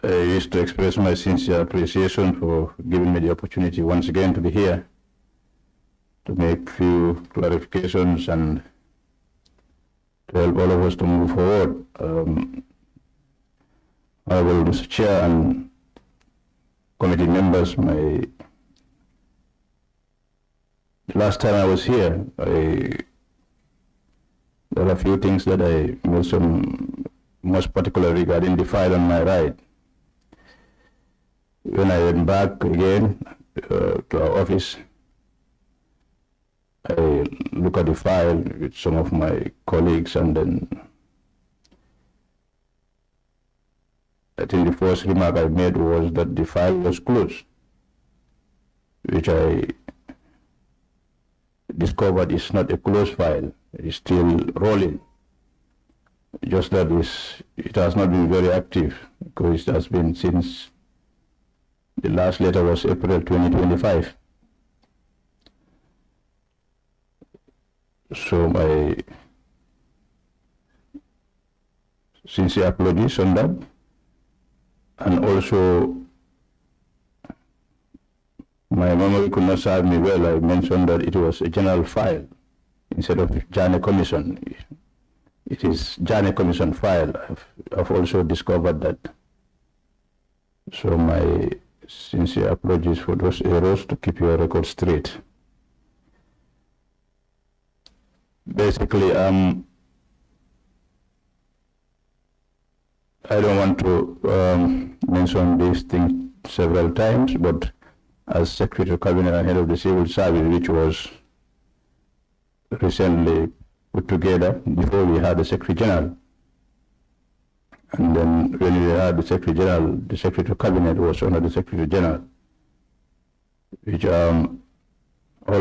I wish to express my sincere appreciation for giving me the opportunity once again to be here to make few clarifications and to help all of us to move forward. Honorable Mr. Chair and committee members, the last time I was here, there are a few things that I mentioned, most particularly regarding the file on my right. When I went back again to our office, I look at the file with some of my colleagues, and then I think the first remark I made was that the file was closed, which I discovered is not a closed file. It is still rolling. Just that it has not been very active, because it has been since the last letter was April 2025. So my sincere apologies on that. And also, my memory could not serve me well. I mentioned that it was a general file instead of JAMMEH Commission. It is JAMMEH Commission file. I've also discovered that. So my sincere apologies for those errors, to keep your record straight. Basically, I don't want to mention these things several times, but as Secretary of Cabinet and Head of the Civil Service, which was recently put together before we had the Secretary General, and then when we had the Secretary General, the Secretary of Cabinet was under the Secretary General, which all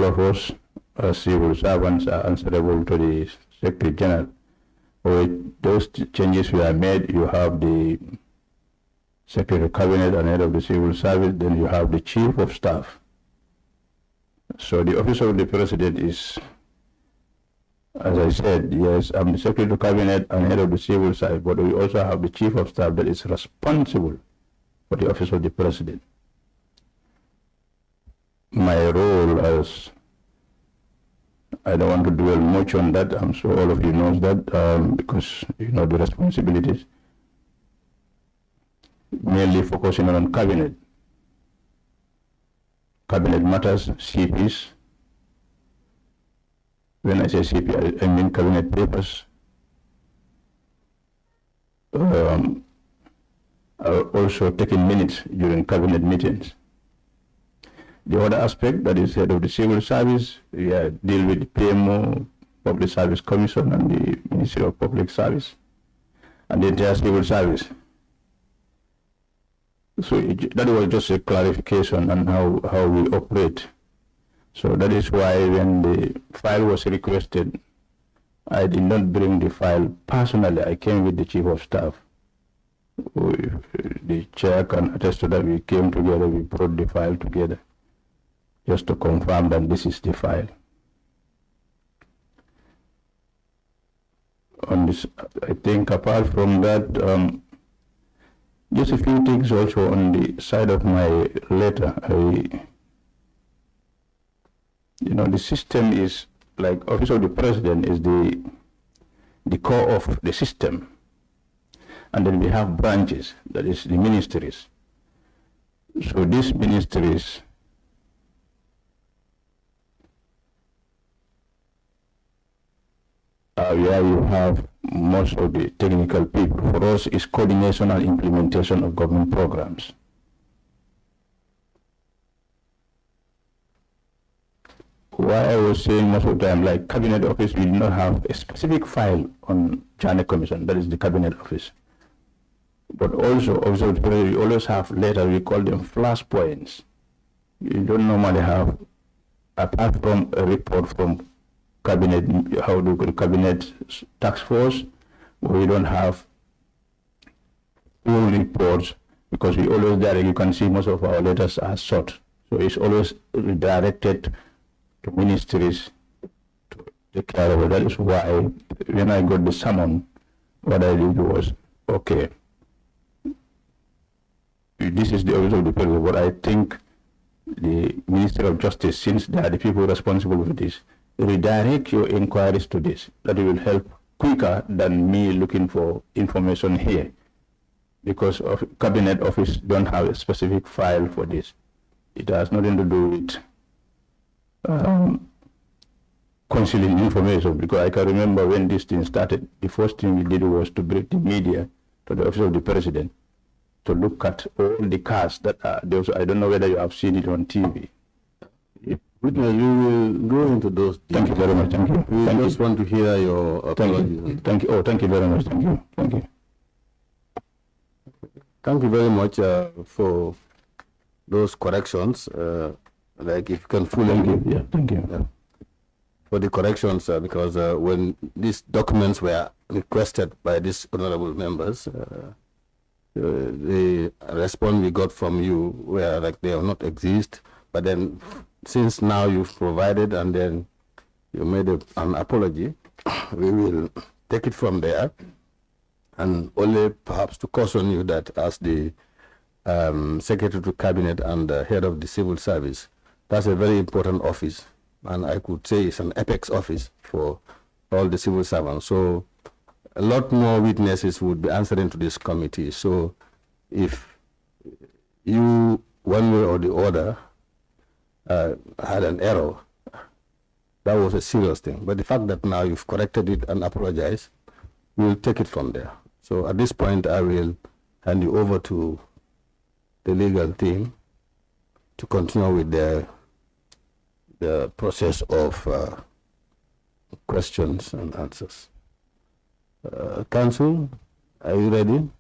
of us as civil servants are answerable to the Secretary General. With those changes were made, you have the Secretary of Cabinet and Head of the Civil Service, then you have the Chief of Staff. So the Office of the President is, as I said, yes, I'm the Secretary of Cabinet and Head of the Civil Service, but we also have the Chief of Staff that is responsible for the Office of the President. My role as, I don't want to dwell much on that, I'm sure all of you knows that, because you know the responsibilities, mainly focusing on cabinet matters, CPs. When I say CP, I mean cabinet papers. Also taking minutes during cabinet meetings. The other aspect, that is Head of the Civil Service, we deal with the PMO, Public Service Commission, and the Ministry of Public Service, and the entire civil service. So that was just a clarification on how we operate. So that is why when the file was requested, I did not bring the file personally. I came with the Chief of Staff. The chair can attest to that. We came together, we brought the file together, just to confirm that this is the file. On this, I think apart from that, just a few things also on the side of my letter. The system is like Office of the President is the core of the system. And then we have branches, that is the ministries. So these ministries where you have most of the technical people. For us, is coordination and implementation of government programs. Why I was saying most of the time, like Cabinet Office, we do not have a specific file on JAMMEH Commission, that is the Cabinet Office. But also, we always have letters, we call them flashpoints. You don't normally have, apart from a report from Cabinet, how do you call Cabinet Task Force, we don't have full reports, because we always direct, you can see most of our letters are short. So it's always directed to ministries to take care of it. That is why when I got the summon, what I did was, okay, this is the office of the president, but I think the Ministry of Justice, since they are the people responsible for this, redirect your inquiries to this. That will help quicker than me looking for information here, because of cabinet office don't have a specific file for this. It has nothing to do with concealing information, because I can remember when this thing started, the first thing we did was to bring the media to the office of the president to look at all the cars that are there. I don't know whether you have seen it on TV. Witness, you will go into those details. Thank you very much. Thank you. We just want to hear your apology. Thank you. Oh, thank you very much. Thank you. Thank you. Thank you very much for those corrections. Like if you can fully. Thank you. Yeah. Thank you. Yeah, for the corrections, because when these documents were requested by these honorable members, the response we got from you were like they do not exist. But then, since now you've provided and then you made an apology, we will take it from there. And only perhaps to caution you that as the Secretary to Cabinet and head of the civil service, that's a very important office. And I could say it's an apex office for all the civil servants. So a lot more witnesses would be answering to this committee. So if you, one way or the other, had an error, that was a serious thing. But the fact that now you've corrected it and apologized, we'll take it from there. So at this point, I will hand you over to the legal team to continue with the process of questions and answers. Counsel, are you ready?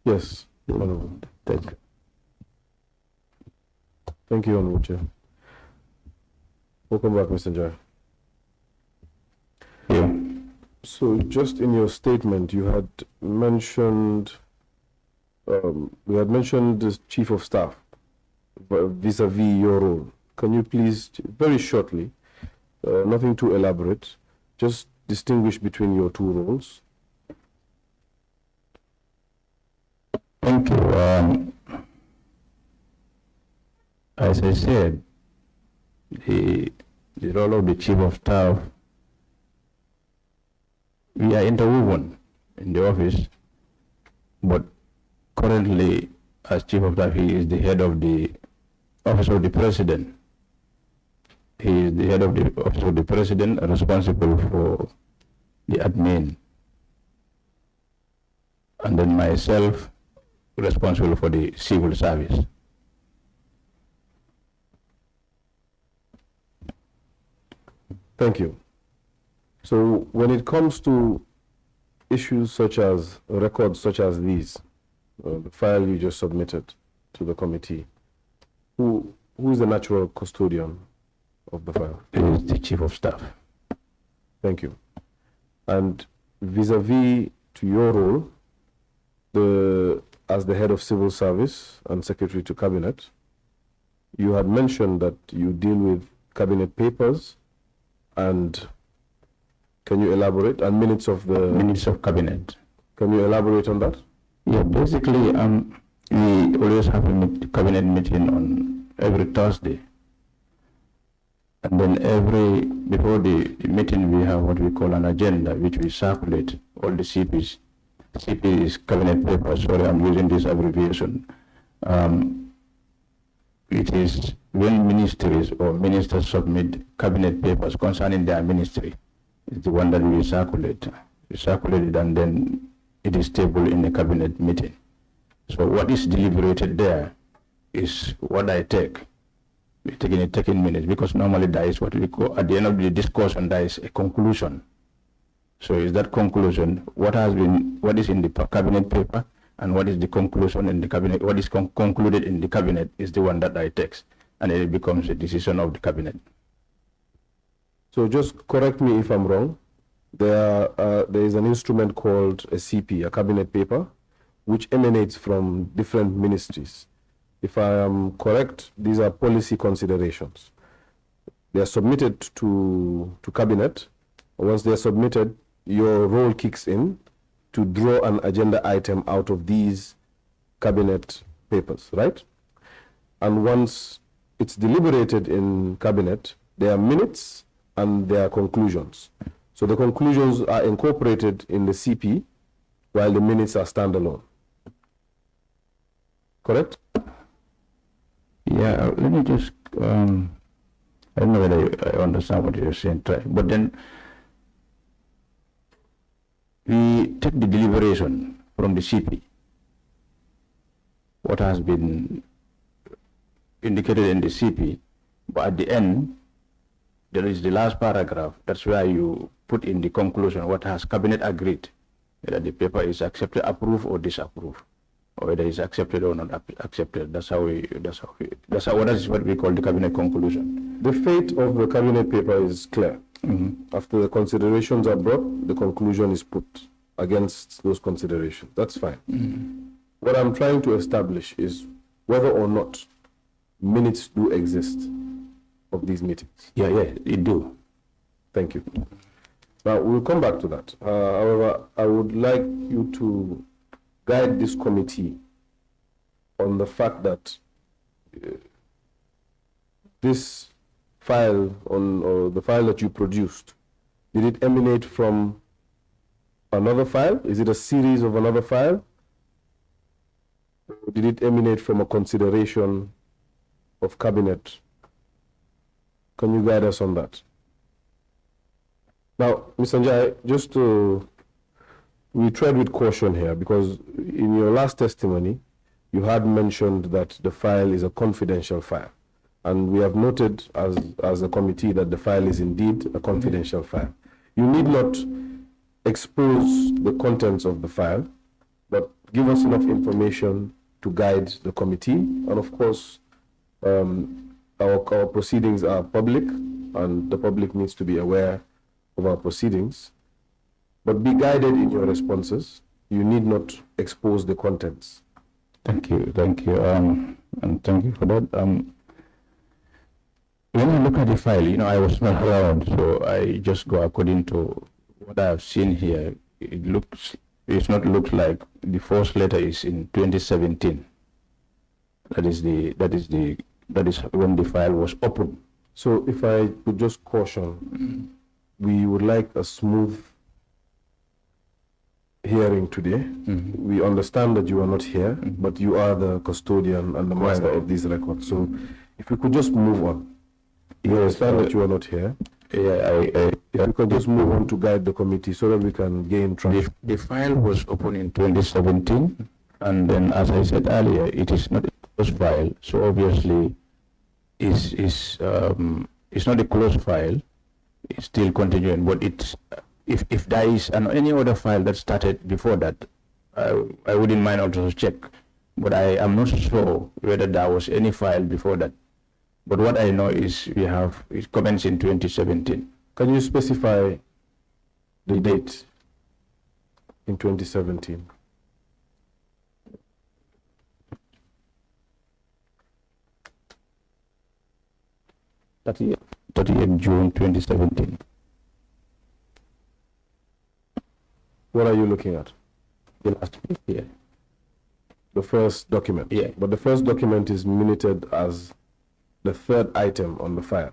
Yes. Thank you. Thank you, Honorable Chair. Welcome back, Mr. Njie. Yeah. So, just in your statement, you had mentioned, the Chief of Staff vis-a-vis your role. Can you please, very shortly, nothing too elaborate, just distinguish between your two roles? Thank you. As I said, the role of the Chief of Staff, we are interwoven in the office, but currently, as Chief of Staff, he is the head of the Office of the President. He is the head of the Office of the President, responsible for the admin. And then myself, responsible for the civil service. Thank you. So when it comes to issues such as records such as these, the file you just submitted to the committee, who is the natural custodian of the file? It is the Chief of Staff. Thank you. And vis-a-vis to your role, as the head of civil service and secretary to cabinet, you had mentioned that you deal with cabinet papers and, can you elaborate, and minutes of cabinet. Can you elaborate on that? Yeah, basically, we always have a cabinet meeting on every Thursday. And then before the meeting, we have what we call an agenda, which we circulate all the CP's cabinet papers. Sorry, I'm using this abbreviation. It is when ministries or ministers submit cabinet papers concerning their ministry, it's the one that we circulate. We circulate it and then it is tabled in a cabinet meeting. So what is deliberated there is what I take. We're taking minutes, because normally there is what we call, at the end of the discussion, there is a conclusion. So is that conclusion, what is in the cabinet paper, and what is the conclusion in the cabinet, what is concluded in the cabinet is the one that I take, and it becomes a decision of the cabinet. So just correct me if I'm wrong. There is an instrument called a CP, a cabinet paper, which emanates from different ministries. If I am correct, these are policy considerations. They are submitted to cabinet. Once they are submitted, your role kicks in to draw an agenda item out of these cabinet papers, right? And once it's deliberated in cabinet, there are minutes and there are conclusions. So the conclusions are incorporated in the CP while the minutes are standalone. Correct? Yeah, let me just, I don't know whether I understand what you're saying, but then we take the deliberation from the CP, what has been indicated in the CP, but at the end, there is the last paragraph. That's where you put in the conclusion what has cabinet agreed, whether the paper is accepted, approved, or disapproved, or whether it's accepted or not accepted. That is what we call the cabinet conclusion. The fate of the cabinet paper is clear. After the considerations are brought, the conclusion is put against those considerations. That's fine. What I'm trying to establish is whether or not minutes do exist of these meetings. Yeah, it do. Thank you. Now, we'll come back to that. However, I would like you to guide this committee on the fact that this file, or the file that you produced, did it emanate from another file? Is it a series of another file? Or did it emanate from a consideration of cabinet? Can you guide us on that? Now, Mr. Njie, we tread with caution here, because in your last testimony, you had mentioned that the file is a confidential file. And we have noted as a committee that the file is indeed a confidential file. You need not expose the contents of the file, but give us enough information to guide the committee. And of course, our proceedings are public, and the public needs to be aware of our proceedings. But be guided in your responses. You need not expose the contents. Thank you, and thank you for that. When I look at the file, I was not around, so I just go according to what I have seen here. It's not look like the first letter is in 2017. That is when the file was opened. So if I could just caution, we would like a smooth hearing today. We understand that you are not here, but you are the custodian and the master of these records. So if we could just move on. You understand that you are not here. Yeah, if we could just move on to guide the committee so that we can gain trust. The file was opened in 2017, and then, as I said earlier, it is not a closed file. So obviously, it's not a closed file. It's still continuing. But if there is any other file that started before that, I wouldn't mind also check. But I am not sure whether there was any file before that. But what I know is it commenced in 2017. Can you specify the date in 2017? That year, 30th June 2017. What are you looking at? The last year. The first document? Yeah. But the first document is minuted as the third item on the file.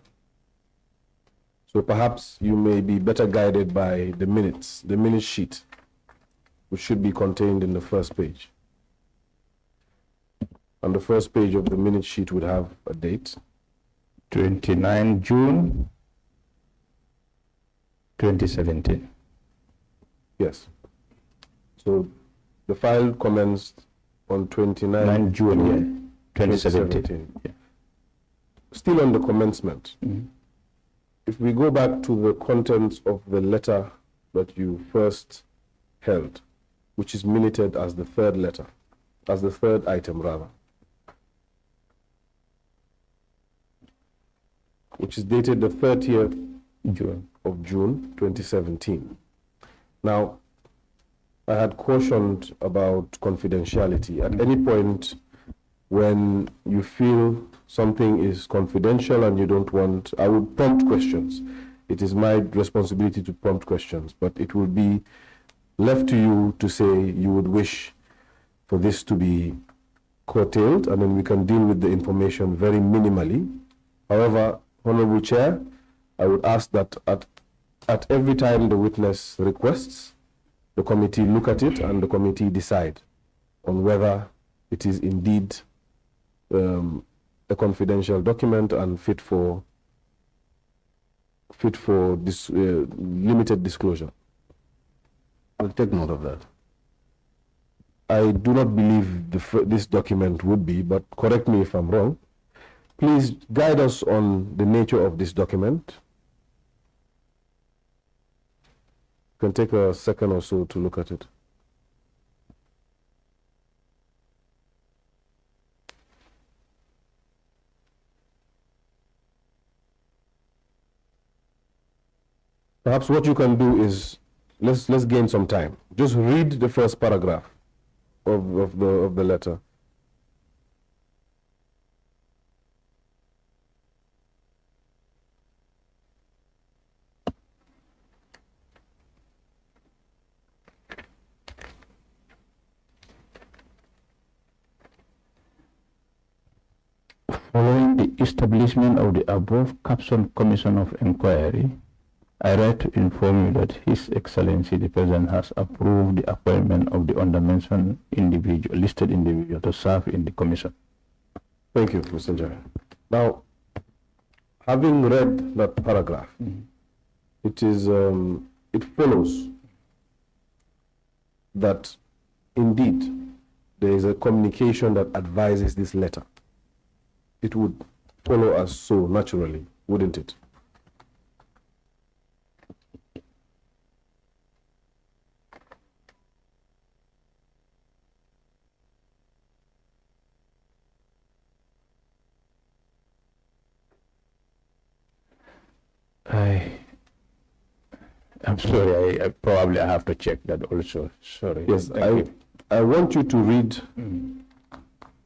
So perhaps you may be better guided by the minutes, the minute sheet, which should be contained in the first page. And the first page of the minute sheet would have a date. 29 June 2017. Yes. So the file commenced on 29 June 2017. Yeah. Still on the commencement. If we go back to the contents of the letter that you first held, which is minuted as the third letter, as the third item rather, which is dated the 30th of June 2017. Now, I had cautioned about confidentiality. At any point when you feel something is confidential and you don't want, I would prompt questions. It is my responsibility to prompt questions, but it will be left to you to say you would wish for this to be curtailed, and then we can deal with the information very minimally. However, Honorable Chair, I would ask that at every time the witness requests, the committee look at it and the committee decide on whether it is indeed a confidential document and fit for this limited disclosure. I'll take note of that. I do not believe this document would be, but correct me if I'm wrong. Please guide us on the nature of this document. You can take a second or so to look at it. Perhaps what you can do is, let's gain some time. Just read the first paragraph of the letter. Following the establishment of the above captioned Commission of Inquiry, I write to inform you that His Excellency the President has approved the appointment of the undermentioned listed individual to serve in the Commission. Thank you, Mr. Njie. Now, having read that paragraph, it follows that indeed there is a communication that advises this letter. It would follow us so naturally, wouldn't it? I'm sorry, I probably have to check that also. Sorry. Yes, I want you to read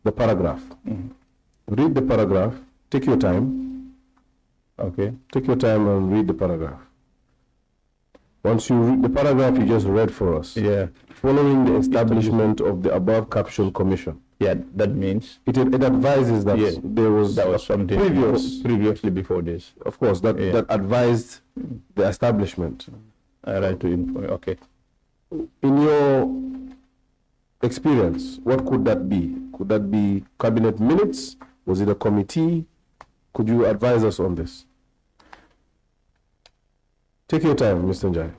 the paragraph. Read the paragraph, take your time. Okay. Take your time and read the paragraph. Once you read the paragraph you just read for us. Yeah. Following the establishment of the above caption commission. Yeah, that means it advises that there was something previously before this. Of course, that advised the establishment. I write to inform. Okay. In your experience, what could that be? Could that be cabinet minutes? Was it a committee? Could you advise us on this? Take your time, Mr. Njie.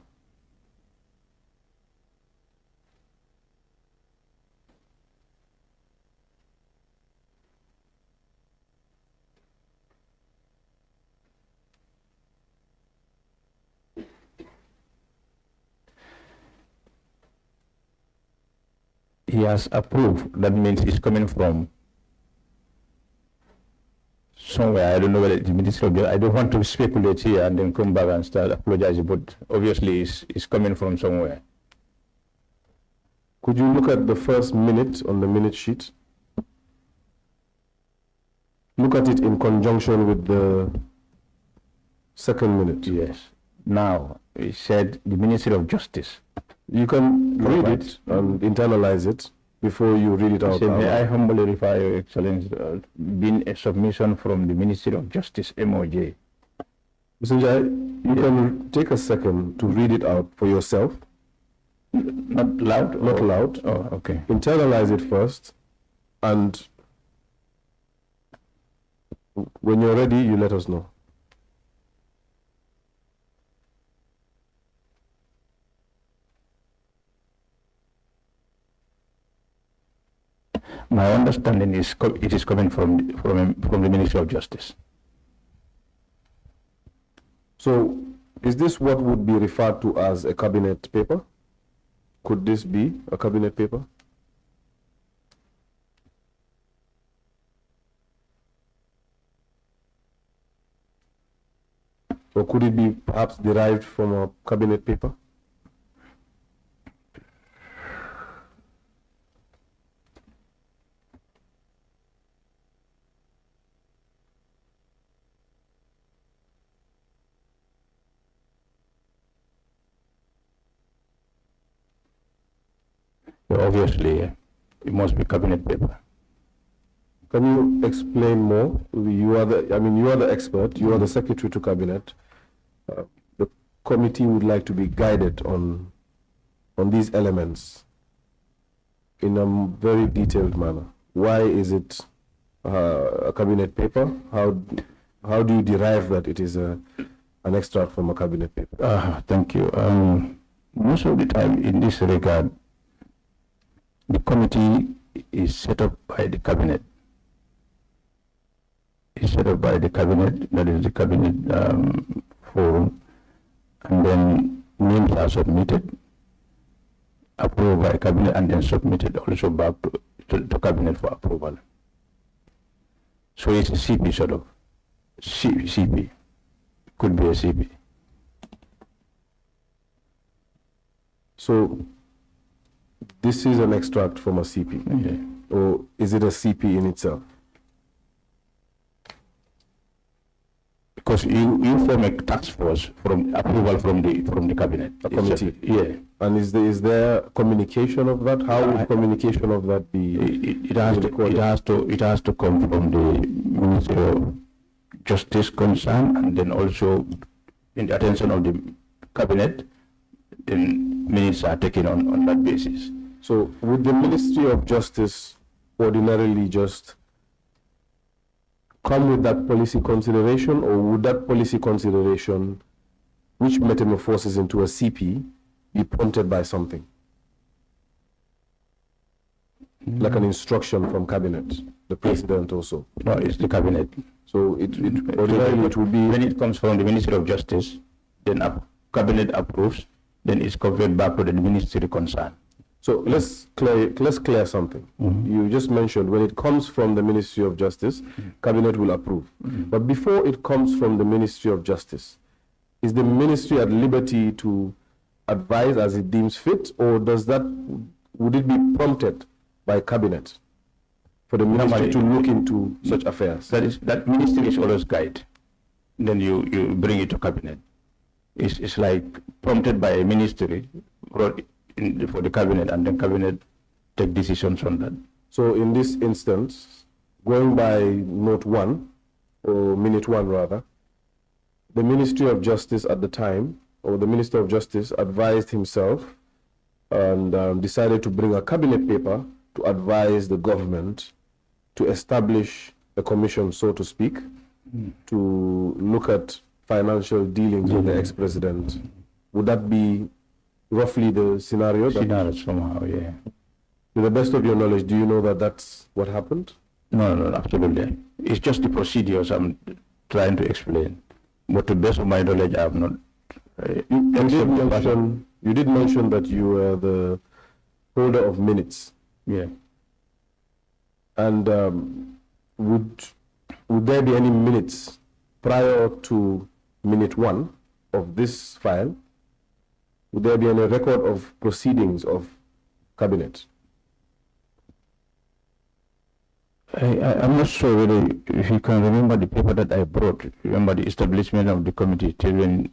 He has approved. That means it's coming from somewhere. I don't know whether it's the Ministry of Justice. I don't want to speculate here and then come back and start apologizing, but obviously it's coming from somewhere. Could you look at the first minute on the minute sheet? Look at it in conjunction with the second minute. Yes. Now, it said the Ministry of Justice. You can read it and internalize it before you read it out loud. May I humbly refer Your Excellency, been a submission from the Ministry of Justice, MOJ. Mr. Njie, you can take a second to read it out for yourself. Not loud? Not loud. Oh, okay. Internalize it first, and when you're ready, you let us know. My understanding is it is coming from the Ministry of Justice. So, is this what would be referred to as a cabinet paper? Could this be a cabinet paper? Or could it be perhaps derived from a cabinet paper? So obviously, it must be cabinet paper. Can you explain more? You are the expert. You are the secretary to cabinet. The committee would like to be guided on these elements in a very detailed manner. Why is it a cabinet paper? How do you derive that it is an extract from a cabinet paper? Thank you. Most of the time in this regard, the committee is set up by the cabinet. It's set up by the cabinet, that is the cabinet forum, and then names are submitted, approved by cabinet, and then submitted also back to cabinet for approval. So it's a CP sort of, CP, could be a CP. So this is an extract from a CP, Yeah. or is it a CP in itself? Because you form a task force from approval from the cabinet. A committee. Yeah. And is there communication of that? How would communication of that be? It has to come from the Ministry of Justice concern, and then also in the attention of the cabinet, then minutes are taken on that basis. So would the Ministry of Justice ordinarily just come with that policy consideration, or would that policy consideration, which metamorphoses into a CP, be prompted by something? Like an instruction from cabinet, the president also? No, it's the cabinet. So ordinarily it would be... When it comes from the Ministry of Justice, then cabinet approves, then it's conveyed back to the ministry concerned. So let's clear something. You just mentioned when it comes from the Ministry of Justice, cabinet will approve. But before it comes from the Ministry of Justice, is the ministry at liberty to advise as it deems fit, or would it be prompted by cabinet for the ministry to look into such affairs? That ministry is always guide. Then you bring it to cabinet. It's like prompted by a ministry for the cabinet, and then cabinet take decisions on that. So in this instance, going by note 1, or minute 1 rather, the Ministry of Justice at the time, or the Minister of Justice, advised himself and decided to bring a cabinet paper to advise the government to establish a commission, so to speak, to look at financial dealings with the ex-president. Would that be roughly the scenario? Scenario somehow, yeah. To the best of your knowledge, do you know that that's what happened? No, absolutely. It's just the procedures I'm trying to explain. But to the best of my knowledge, I have not. You did mention that you were the holder of minutes. Yeah. And would there be any minutes prior to minute 1 of this file? Would there be any record of proceedings of cabinet? I'm not sure whether if you can remember the paper that I brought. Remember the establishment of the committee till when,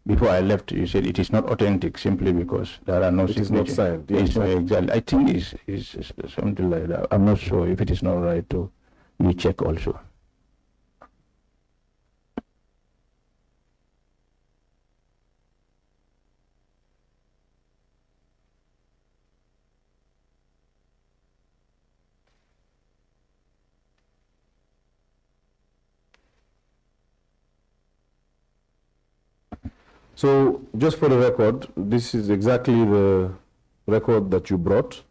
before I left, you said it is not authentic simply because there are no signatures. It is not signed. Yes. Exactly. I think it's something like that. I'm not sure if it is not right to you check also. So, just for the record, this is exactly the record that you brought.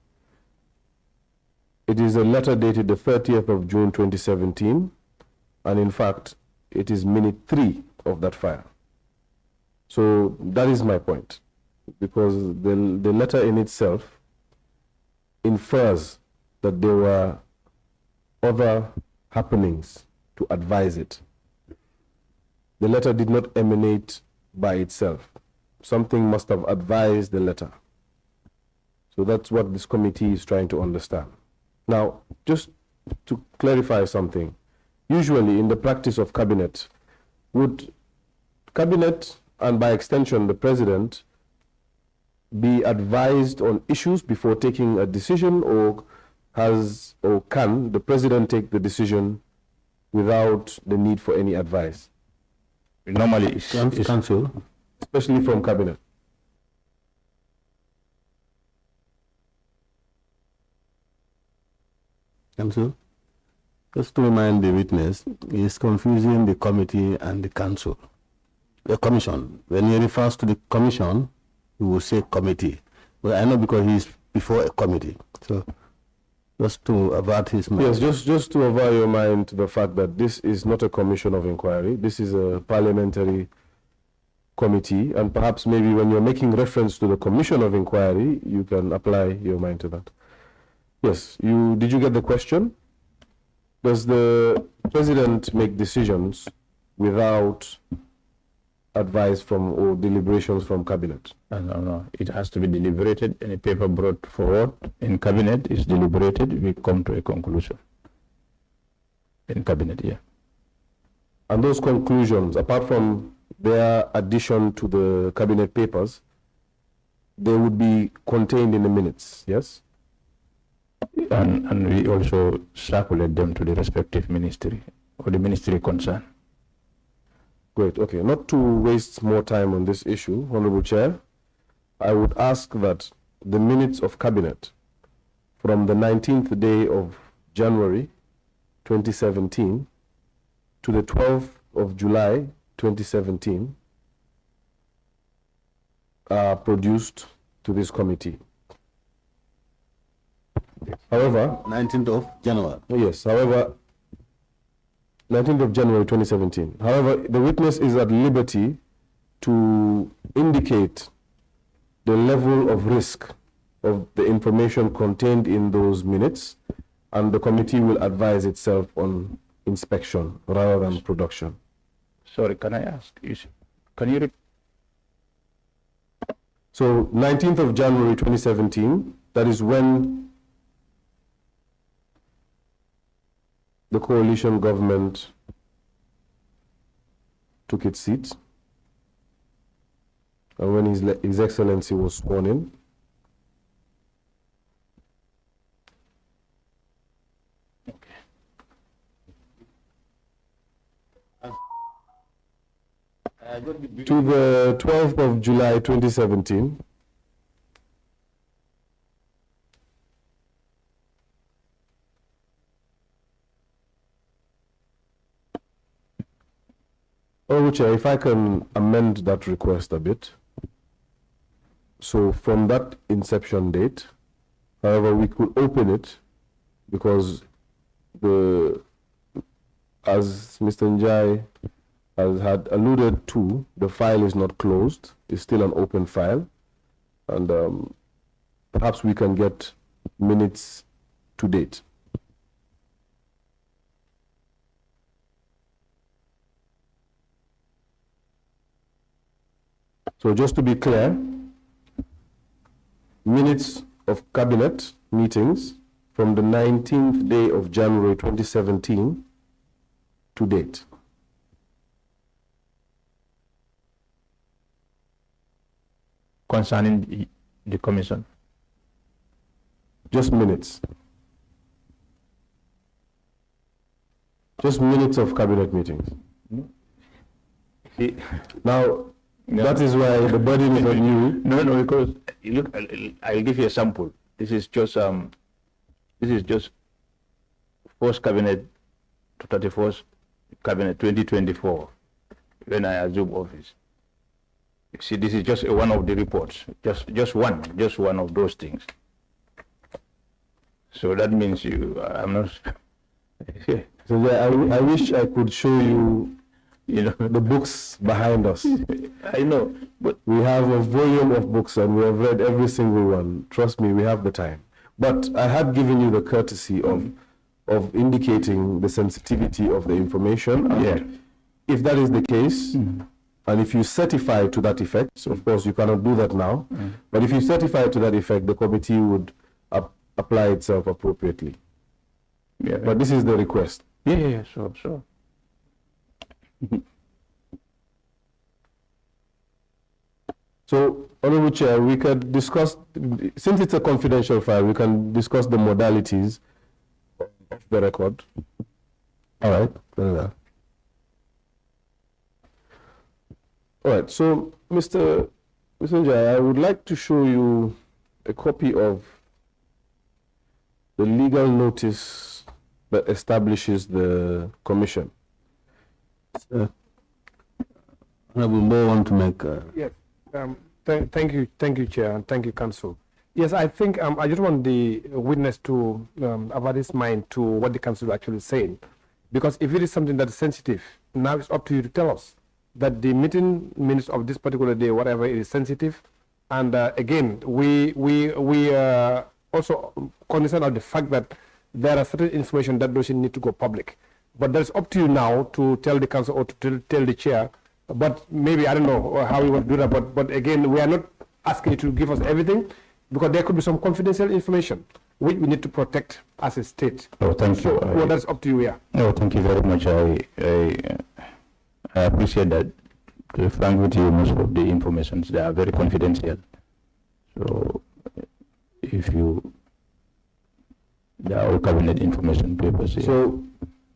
It is a letter dated the 30th of June 2017, and in fact, it is minute 3 of that file. So, that is my point, because the letter in itself infers that there were other happenings to advise it. The letter did not emanate by itself. Something must have advised the letter. So that's what this committee is trying to understand. Now, just to clarify something, usually in the practice of cabinet, would cabinet, and by extension the president, be advised on issues before taking a decision, or has or can the president take the decision without the need for any advice? Normally, it's Council. Especially from cabinet. Council. Just to remind the witness, he is confusing the committee and the council. The commission. When he refers to the commission, he will say committee. Well, I know because he is before a committee. So just to avert his mind. Yes, just to avert your mind to the fact that this is not a commission of inquiry. This is a parliamentary committee, and perhaps maybe when you're making reference to the commission of inquiry, you can apply your mind to that. Yes, did you get the question? Does the president make decisions without advice from or deliberations from cabinet? No. It has to be deliberated. Any paper brought forward in cabinet is deliberated. We come to a conclusion in cabinet, yeah. And those conclusions, apart from their addition to the cabinet papers, they would be contained in the minutes, yes? And we also circulate them to the respective ministry or the ministry concerned. Great, okay. Not to waste more time on this issue, Honorable Chair, I would ask that the minutes of cabinet from the 19th day of January 2017 to the 12th of July 2017 are produced to this committee. However, 19th of January. yes, however, 19th of January 2017. However, the witness is at liberty to indicate the level of risk of the information contained in those minutes, and the committee will advise itself on inspection rather than production. Sorry, can I ask? Can you repeat? So 19th of January 2017, that is when the coalition government took its seat, and when His Excellency was sworn in. To the 12th of July 2017, Oh, Chair, if I can amend that request a bit. So from that inception date, however, we could open it because as Mr. Njie had alluded to, the file is not closed, it's still an open file, and perhaps we can get minutes to date. So just to be clear, minutes of cabinet meetings from the 19th day of January 2017 to date. Concerning the commission? Just minutes. Just minutes of cabinet meetings. Now, that is why the burden is on you. No, because look, I'll give you a sample. This is just first cabinet to 31st cabinet 2024 when I assumed office. You see, this is just one of the reports, just one of those things. So that means I'm not. So I wish I could show you, the books behind us. I know, but we have a volume of books and we have read every single one. Trust me, we have the time. But I had given you the courtesy of indicating the sensitivity of the information. And if that is the case, and if you certify to that effect, so of course you cannot do that now, but if you certify to that effect, the committee would apply itself appropriately. Yeah. But this is the request. Yeah, sure. So, Honorable Chair, we could discuss, since it's a confidential file, we can discuss the modalities of the record. All right, very well. All right, so Mr. Njie, I would like to show you a copy of the legal notice that establishes the commission. Honorable Mbo want to make... Yes. Thank you, Chair, and thank you, Council. Yes, I think I just want the witness to about his mind to what the Council actually saying, because if it is something that is sensitive, now it's up to you to tell us that the meeting minutes of this particular day, whatever it is sensitive, and again, we also cognizant of the fact that there are certain information that doesn't need to go public, but that's up to you now to tell the Council or to tell the Chair. But maybe, I don't know how we want to do that, but again, we are not asking you to give us everything, because there could be some confidential information which we need to protect as a state. Oh, thank you. Well, that's up to you, yeah. No, thank you very much. I appreciate that. To be frank with you, most of the informations, they are very confidential. So, if you, they are all cabinet information papers. Yeah.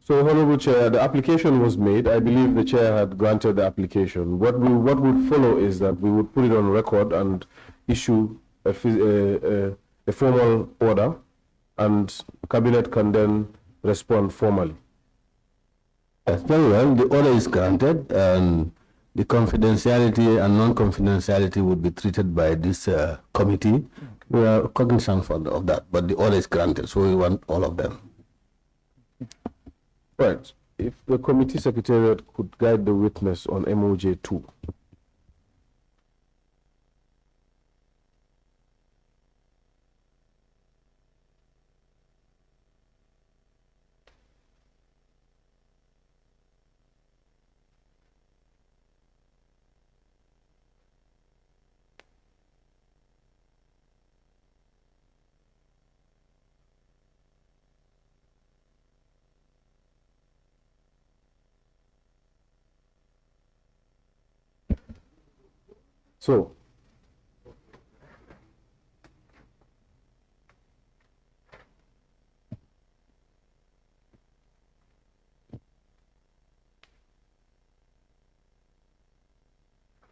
So, Honorable Chair, the application was made. I believe the Chair had granted the application. What would follow is that we would put it on record and issue a formal order, and Cabinet can then respond formally. Yes, very well. The order is granted, and the confidentiality and non-confidentiality would be treated by this committee. We are cognizant of that, but the order is granted, so we want all of them. Right. If the committee secretariat could guide the witness on MOJ 2. So,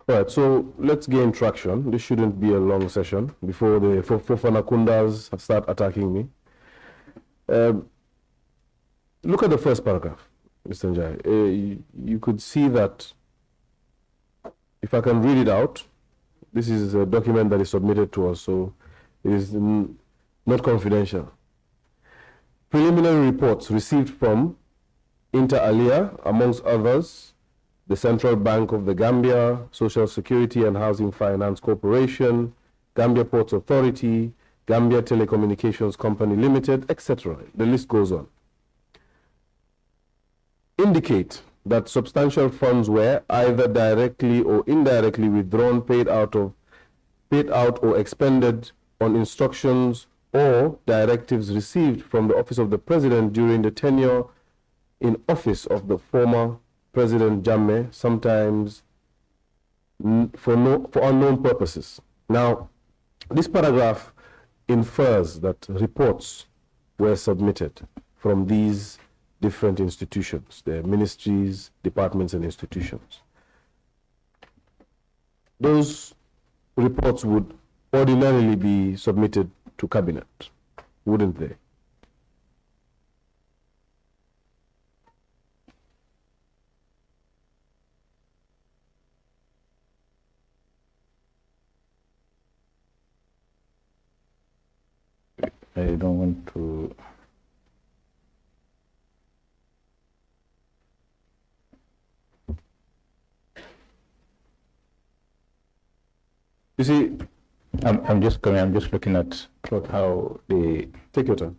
right, so let's gain traction. This shouldn't be a long session before the Fofana Kundas start attacking me. Look at the first paragraph, Mr. Njie. You could see that, if I can read it out, this is a document that is submitted to us, so it is not confidential. Preliminary reports received from Inter Alia, amongst others, the Central Bank of the Gambia, Social Security and Housing Finance Corporation, Gambia Ports Authority, Gambia Telecommunications Company Limited, etc. The list goes on. Indicate that substantial funds were either directly or indirectly withdrawn, paid out or expended on instructions or directives received from the Office of the President during the tenure in office of the former President Jammeh, sometimes for unknown purposes. Now, this paragraph infers that reports were submitted from these different institutions, the ministries, departments, and institutions. Those reports would ordinarily be submitted to Cabinet, wouldn't they? I don't want to. You see, I'm just looking at how the. take your time.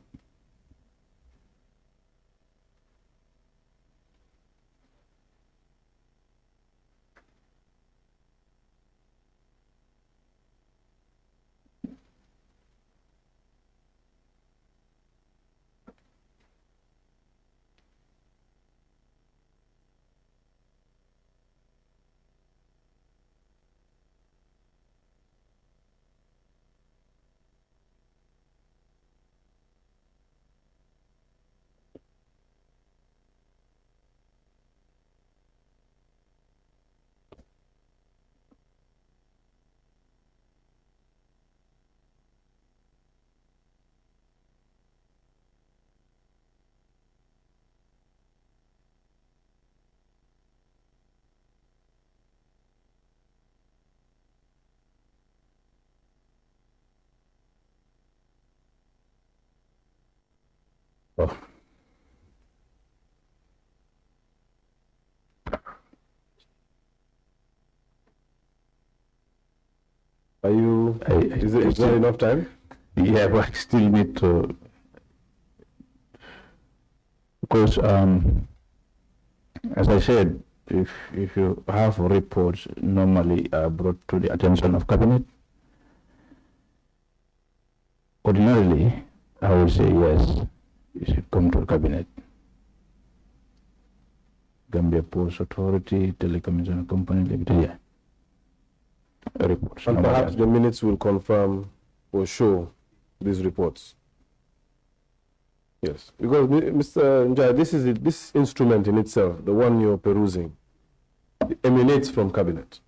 Oh. Are you, is there enough time? Yeah, but I still need to, because as I said, if you have reports normally brought to the attention of cabinet, ordinarily I would say yes, it should come to cabinet. Gambia Post Authority, Telecommunication Company Limited, yeah. Reports. And perhaps the minutes will confirm or show these reports. Yes, because Mr. Njie, this instrument in itself, the one you're perusing, it emanates from cabinet.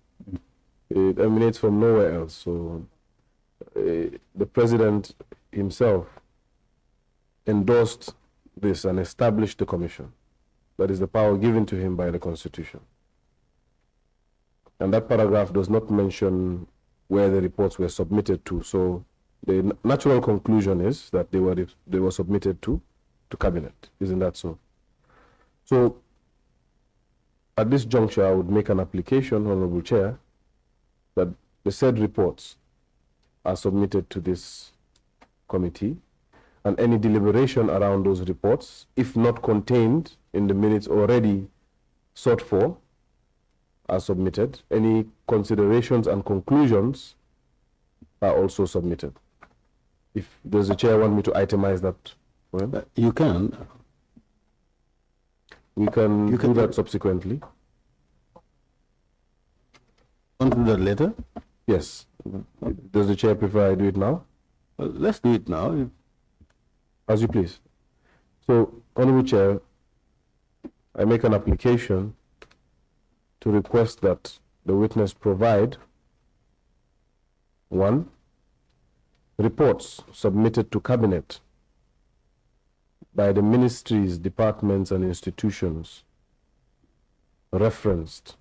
It emanates from nowhere else. So the president himself endorsed this and established the commission. That is the power given to him by the Constitution. And that paragraph does not mention where the reports were submitted to. So the natural conclusion is that they were submitted to cabinet. Isn't that so? So at this juncture, I would make an application, Honorable Chair, that the said reports are submitted to this committee, and any deliberation around those reports, if not contained in the minutes already sought for, are submitted. Any considerations and conclusions are also submitted. If does the chair want me to itemize that? Well, you can. We can do that subsequently. Want to do that later? Yes. Does the chair prefer I do it now? Well, let's do it now. As you please. So, Honorable Chair, I make an application to request that the witness provide 1. Reports submitted to Cabinet by the ministries, departments, and institutions referenced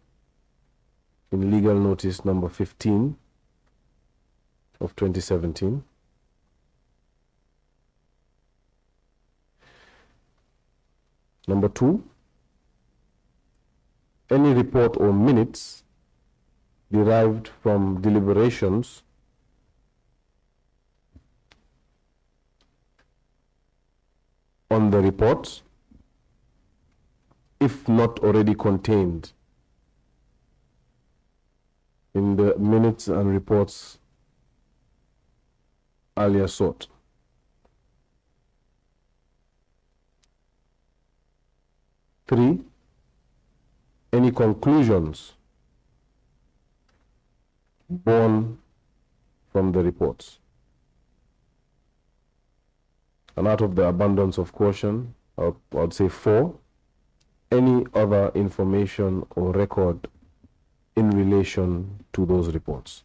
in legal notice number 15 of 2017. Number 2, any report or minutes derived from deliberations on the reports, if not already contained in the minutes and reports earlier sought. Three, any conclusions born from the reports. And out of the abundance of caution, I'd say 4, any other information or record in relation to those reports.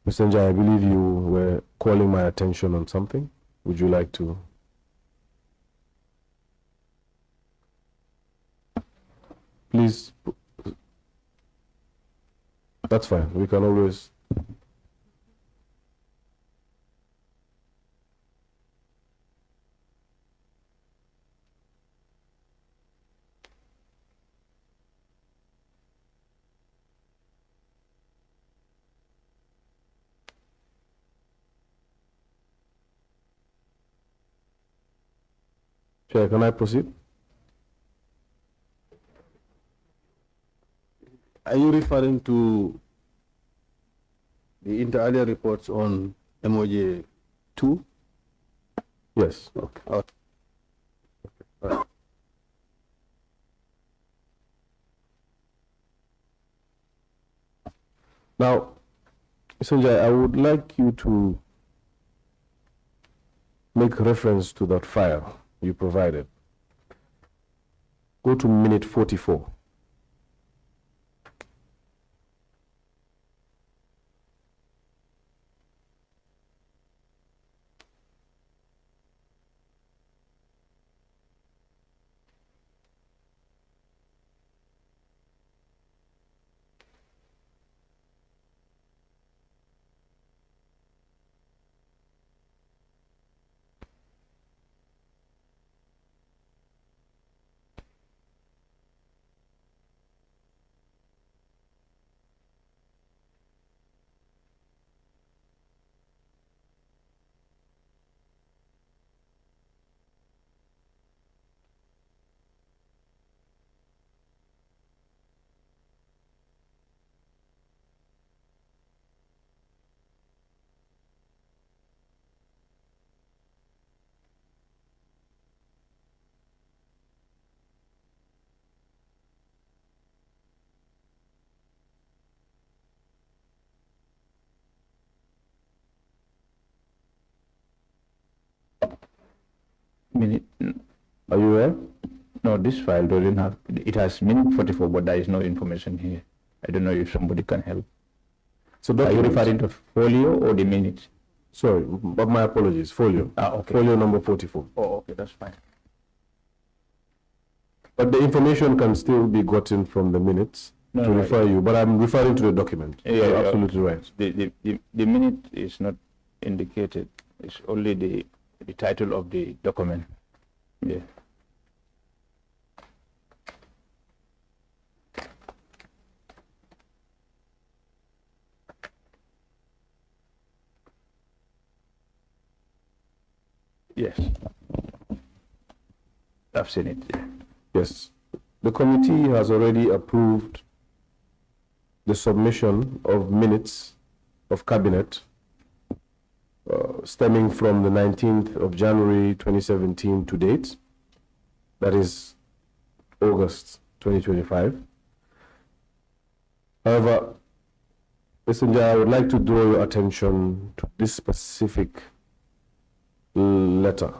Mr. Njie, I believe you were calling my attention on something. Would you like to? Please, that's fine. We can always. Chair, can I proceed? Are you referring to the inter alia reports on MOJ 2? Yes. Okay. Okay. Right. Now, Mr. Njie, I would like you to make reference to that file you provided. Go to minute 44. Minute. Are you aware? No, this file doesn't have, it has minute 44, but there is no information here. I don't know if somebody can help. So Are you referring to folio or the minutes? Sorry, but my apologies, folio. Okay. Folio number 44. Oh, okay, that's fine. But the information can still be gotten from the minutes to refer you, but I'm referring to the document. Yeah, You're yeah. absolutely right. The minute is not indicated. It's only the title of the document. Yeah. Yes. I've seen it. Yeah. Yes. The committee has already approved the submission of minutes of cabinet stemming from the 19th of January 2017 to date. That is August 2025. However, Mr. Njie, I would like to draw your attention to this specific letter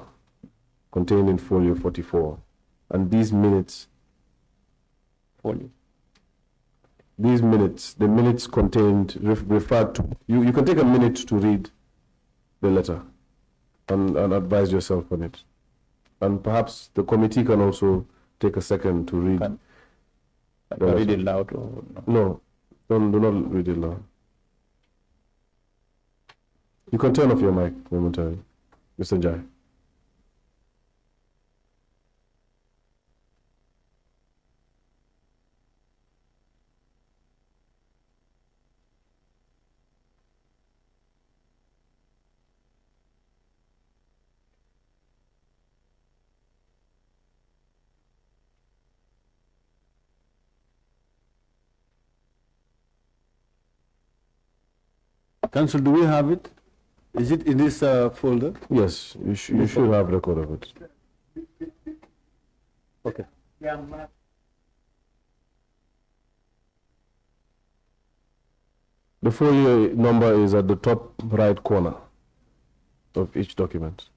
contained in folio 44 and these minutes. Folio. These minutes, the minutes contained, referred to, you can take a minute to read the letter and advise yourself on it. And perhaps the committee can also take a second to read. Can I read it loud or no? No, do not read it loud. You can turn off your mic momentarily, Mr. Njie. Council, do we have it? Is it in this folder? Yes, you should have record of it. Okay. The folio number is at the top right corner of each document.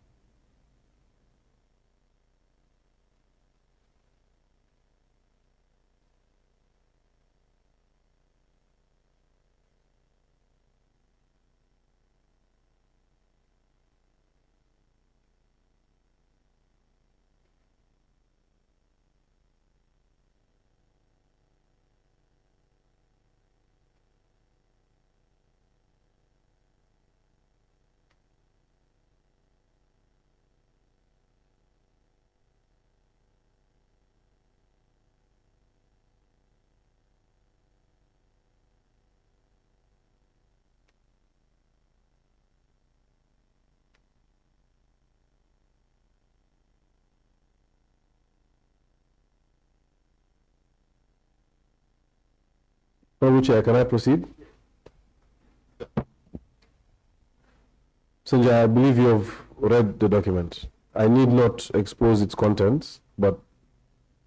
Honorable Chair, can I proceed? Sanjay, I believe you have read the document. I need not expose its contents, but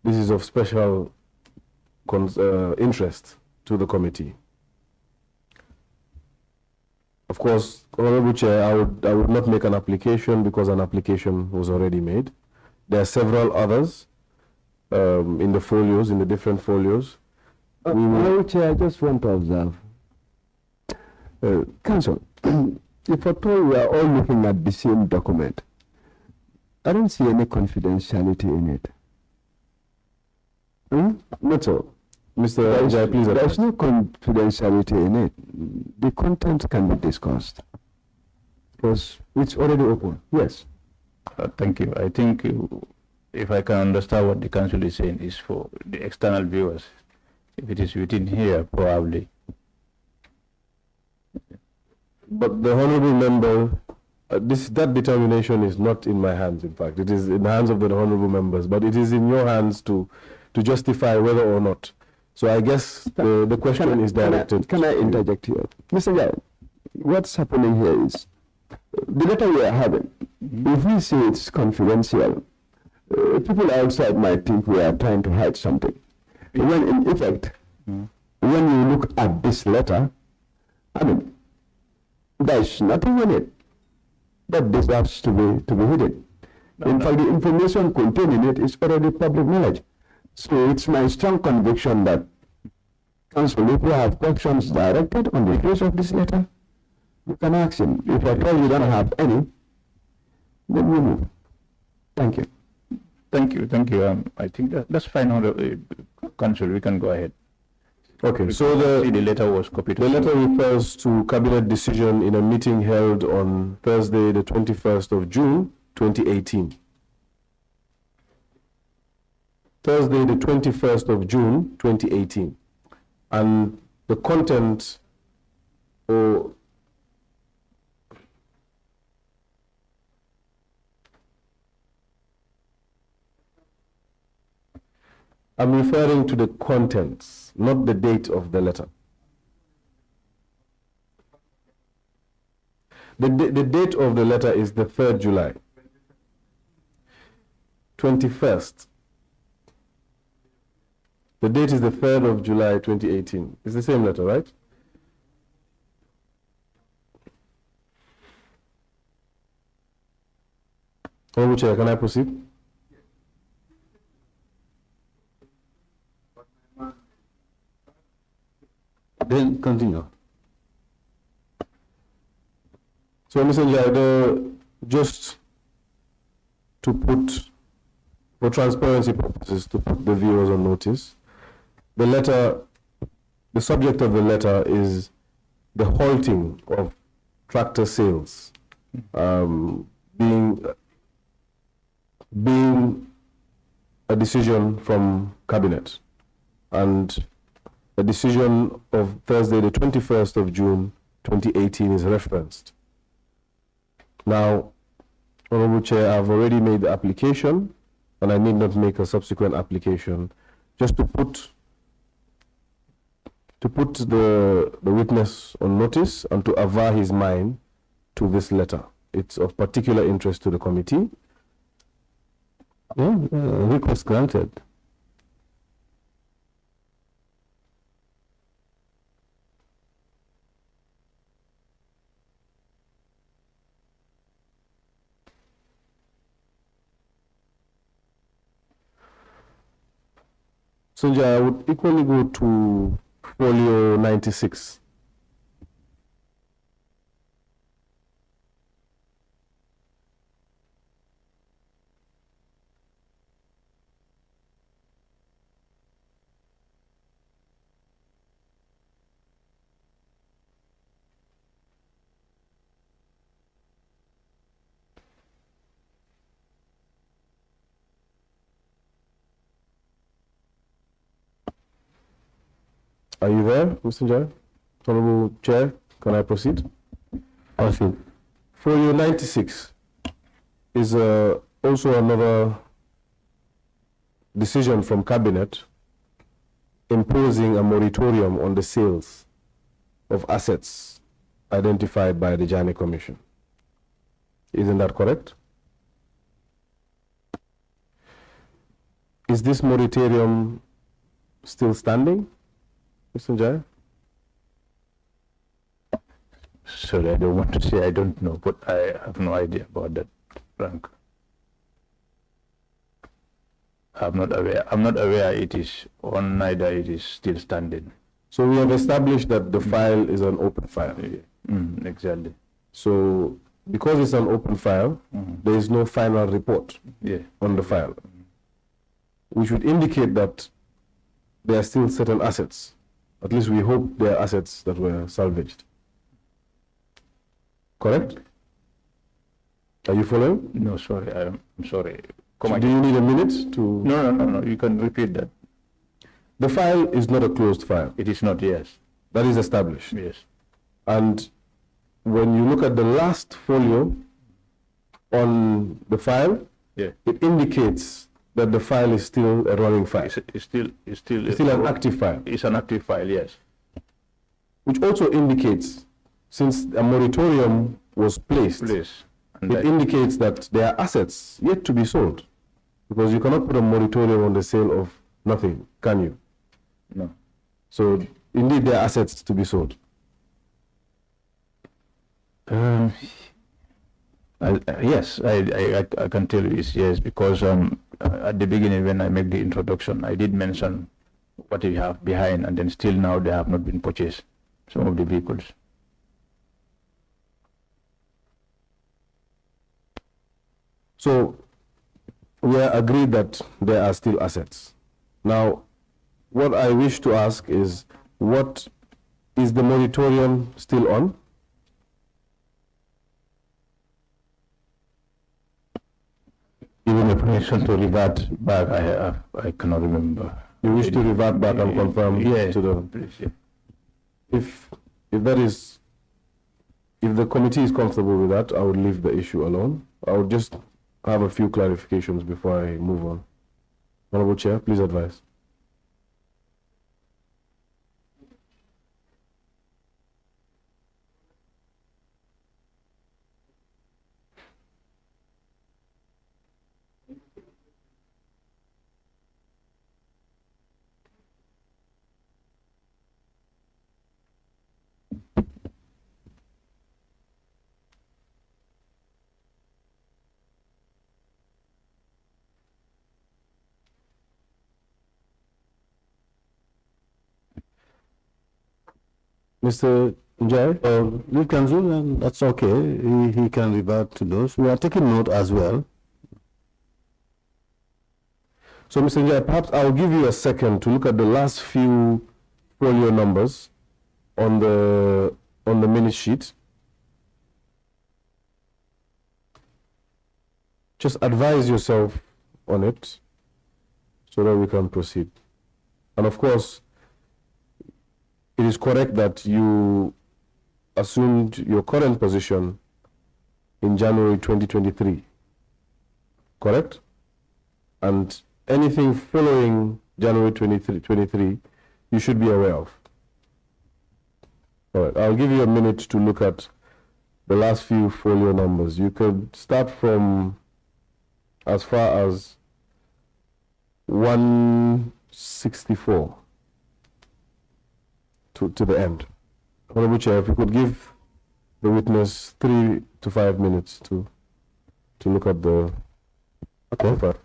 this is of special interest to the committee. Of course, Honorable Chair, I would not make an application because an application was already made. There are several others in the folios, in the different folios. Honorable Chair, I just want to observe. Council, if at all we are all looking at the same document, I don't see any confidentiality in it. Not all. Mr. Njie, please. There is no confidentiality in it. The content can be discussed because it's already open. Yes. Thank you. I think if I can understand what the council is saying is for the external viewers. If it is within here, probably. But the honourable member, that determination is not in my hands, in fact. It is in the hands of the honourable members, but it is in your hands to justify whether or not. So I guess the question is directed. Can I interject here? Mr. Njie, what's happening here is, the letter we are having, if we say it's confidential, people outside might think we are trying to hide something. When in effect, when you look at this letter, I mean, there's nothing in it that deserves to be hidden. In fact, the information contained in it is already public knowledge. So it's my strong conviction that Council, if you have questions directed on the face of this letter, you can ask him. If at all you don't have any, then we move. Thank you. Thank you. I think that's fine. Council, we can go ahead. Okay, so the letter was copied. The letter refers to cabinet decision in a meeting held on Thursday, the 21st of June, 2018. Thursday, the 21st of June, 2018. And the content, or I'm referring to the contents, not the date of the letter. The date of the letter is the 3rd July. 21st. The date is the 3rd of July, 2018. It's the same letter, right? Honorable Chair, can I proceed? Then continue. So, Mr. Njie, just to put, for transparency purposes, to put the viewers on notice, the letter, the subject of the letter is the halting of tractor sales, being a decision from Cabinet, and a decision of Thursday, the 21st of June, 2018 is referenced. Now, Honorable Chair, I've already made the application, and I need not make a subsequent application, just to put the witness on notice and to aver his mind to this letter. It's of particular interest to the committee. Yeah, request granted. Njie, I would equally go to folio 96. Are you there, Mr. Njie? Honorable Chair, can I proceed? Proceed. Folio 96 is also another decision from Cabinet imposing a moratorium on the sales of assets identified by the Jammeh Commission. Isn't that correct? Is this moratorium still standing, Mr. Njie? Sorry, I don't want to say I don't know, but I have no idea about that, Frank. I'm not aware it is on, neither it is still standing. So we have established that the file is an open file. Exactly. So because it's an open file, there is no final report on the file, which would indicate that there are still certain assets. At least we hope there are assets that were salvaged. Correct? Are you following? No, sorry, I'm sorry. So do you need a minute to... No, you can repeat that. The file is not a closed file. It is not, yes. That is established. Yes. And when you look at the last folio on the file, it indicates that the file is still a running file. It's still an active file. It's an active file, yes. Which also indicates, since a moratorium was placed, it indicates that there are assets yet to be sold. Because you cannot put a moratorium on the sale of nothing, can you? No. So, indeed, there are assets to be sold. Yes, I can tell you it's yes, because at the beginning when I make the introduction, I did mention what we have behind, and then still now they have not been purchased, some of the vehicles. So we are agreed that there are still assets. Now, what I wish to ask is, what is the moratorium still on? Even the permission to revert back, I cannot remember. You wish to revert back and confirm yes, to the... please, yeah. If the committee is comfortable with that, I would leave the issue alone. I would just have a few clarifications before I move on. Honorable Chair, please advise. Mr. Njie? Lead Counsel, and that's okay. He can revert to those. We are taking note as well. So, Mr. Njie, perhaps I'll give you a second to look at the last few folio numbers on the minute sheet. Just advise yourself on it so that we can proceed. And of course, it is correct that you assumed your current position in January 2023, correct? And anything following January 2023, you should be aware of. All right, I'll give you a minute to look at the last few folio numbers. You could start from as far as 164 to the end. Honorable Chair, if you could give the witness 3 to 5 minutes to look at the paper.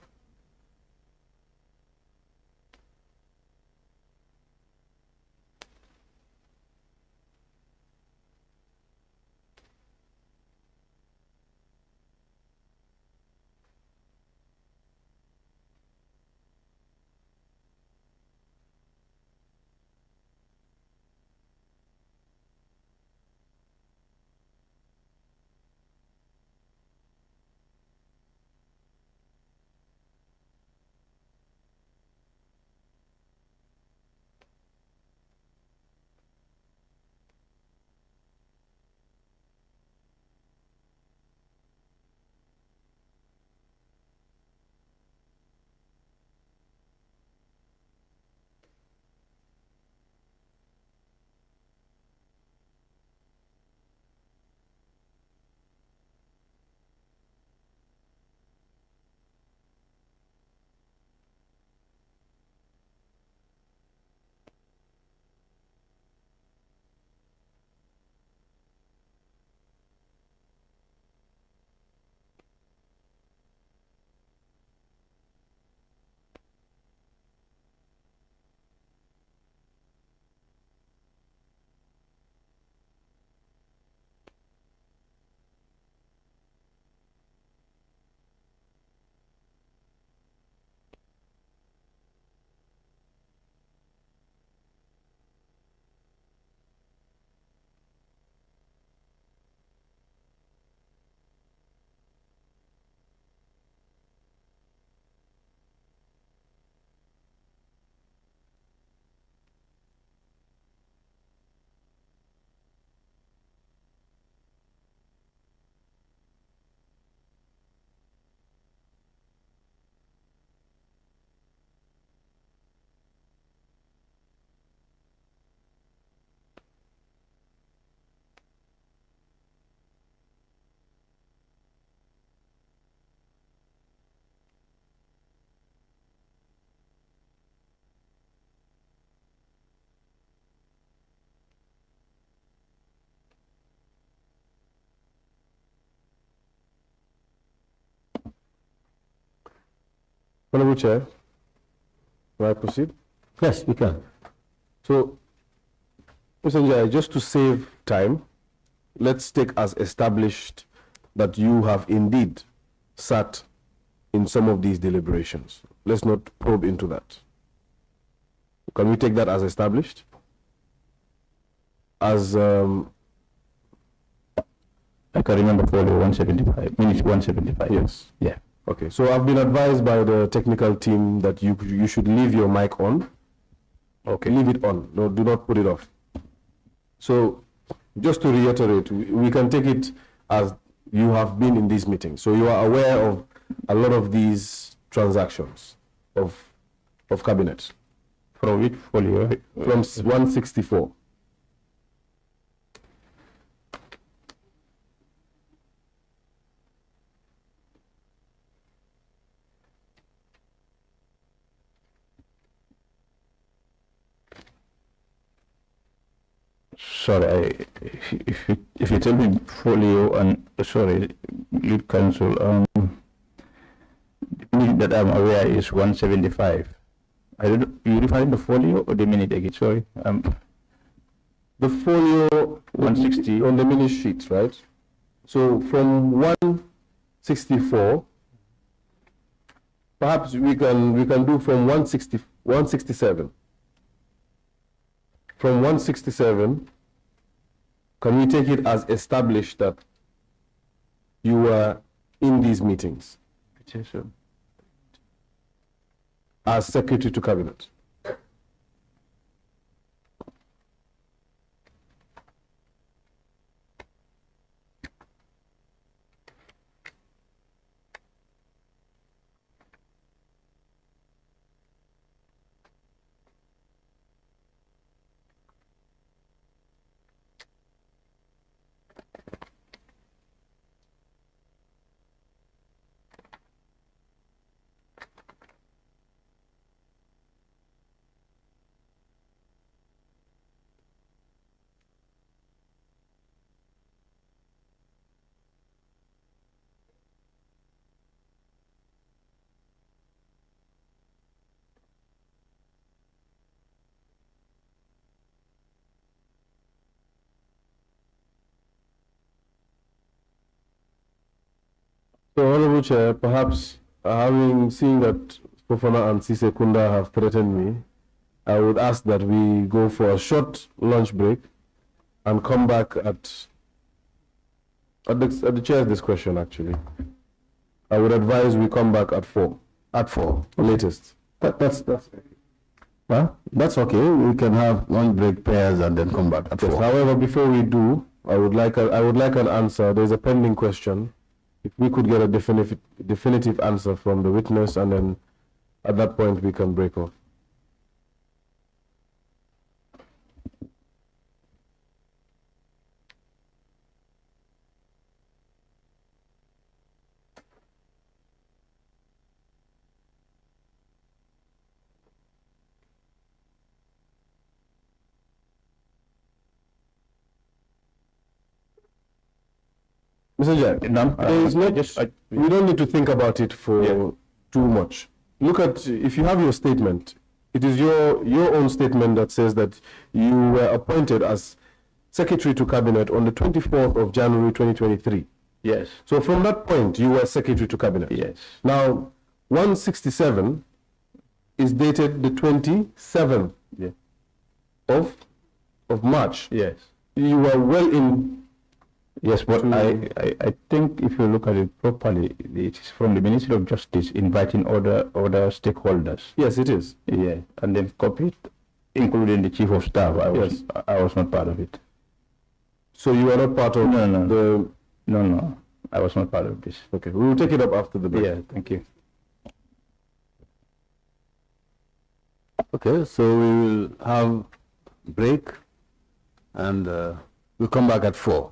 Honorable Chair, may I proceed? Yes, we can. So, Mr. Njie, just to save time, let's take as established that you have indeed sat in some of these deliberations. Let's not probe into that. Can we take that as established? As I can remember folio 175, minute 175. yes. Yeah. Okay, so I've been advised by the technical team that you should leave your mic on. Okay. Leave it on. No, do not put it off. So, just to reiterate, we can take it as you have been in these meetings. So you are aware of a lot of these transactions of cabinet. From which folio? From 164. Sorry, if you tell me folio and sorry, lead counsel, the minute that I'm aware is 175. I don't. You referring the folio or the minute again? Sorry. The folio 160 on the minute sheet, right? So from 164, perhaps we can do from 167. From 167, can we take it as established that you were in these meetings as Secretary to Cabinet? So, Honorable Chair, perhaps having seen that Fofana and Sise Kunda have threatened me, I would ask that we go for a short lunch break and come back at the chair's discretion, actually. I would advise we come back at 4. At 4. Latest. That's well, that's okay. We can have one break pairs and then come back at 4. However, before we do, I would like an answer. There's a pending question. If we could get a definitive answer from the witness, and then at that point we can break off. Mr. Njie, there is not, we don't need to think about it for too much. Look at, if you have your statement, it is your own statement that says that you were appointed as Secretary to Cabinet on the 24th of January 2023. Yes. So from that point, you were Secretary to Cabinet. Yes. Now, 167 is dated the 27th of March. Yes. You were well in. Yes, but I think if you look at it properly, it is from the Ministry of Justice inviting other stakeholders. Yes, it is. Yeah, and then copied, including the Chief of Staff. I was not part of it. So you are not part of No, I was not part of this. Okay, we will take it up after the break. Yeah, thank you. Okay, so we will have break and we'll come back at 4.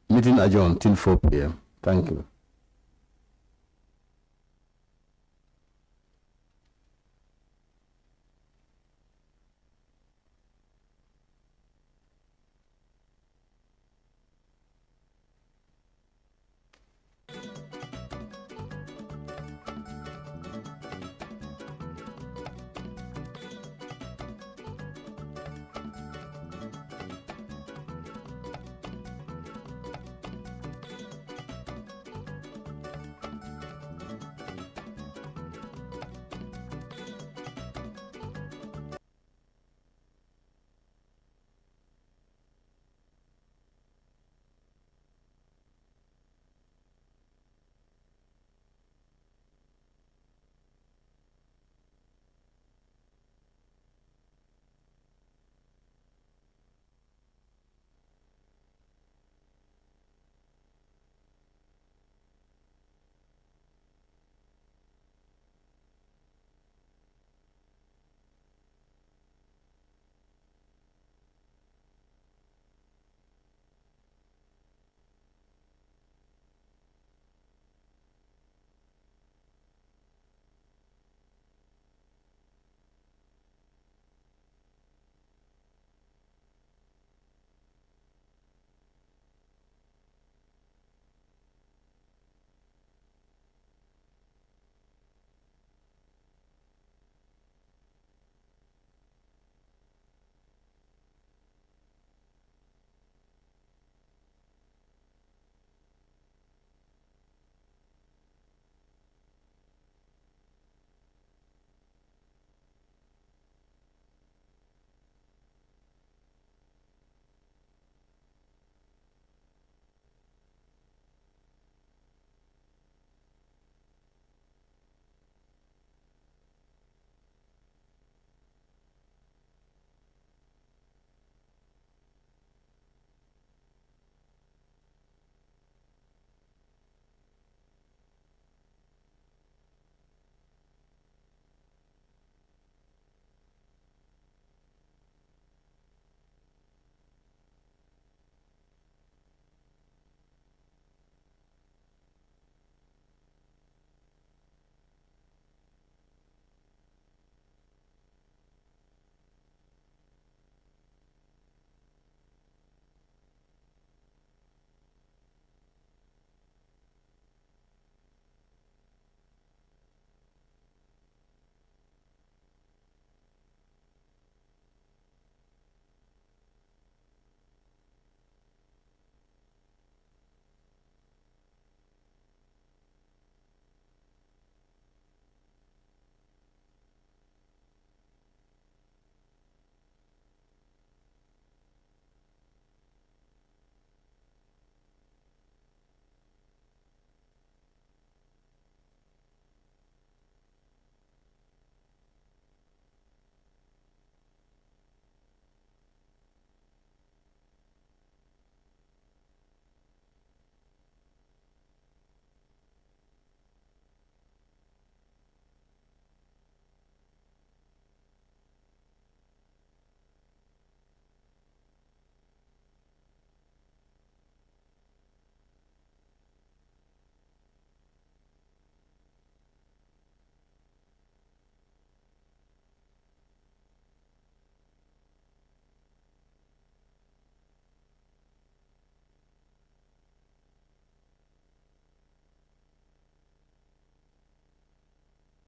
Meeting adjourned till 4 p.m. Thank you.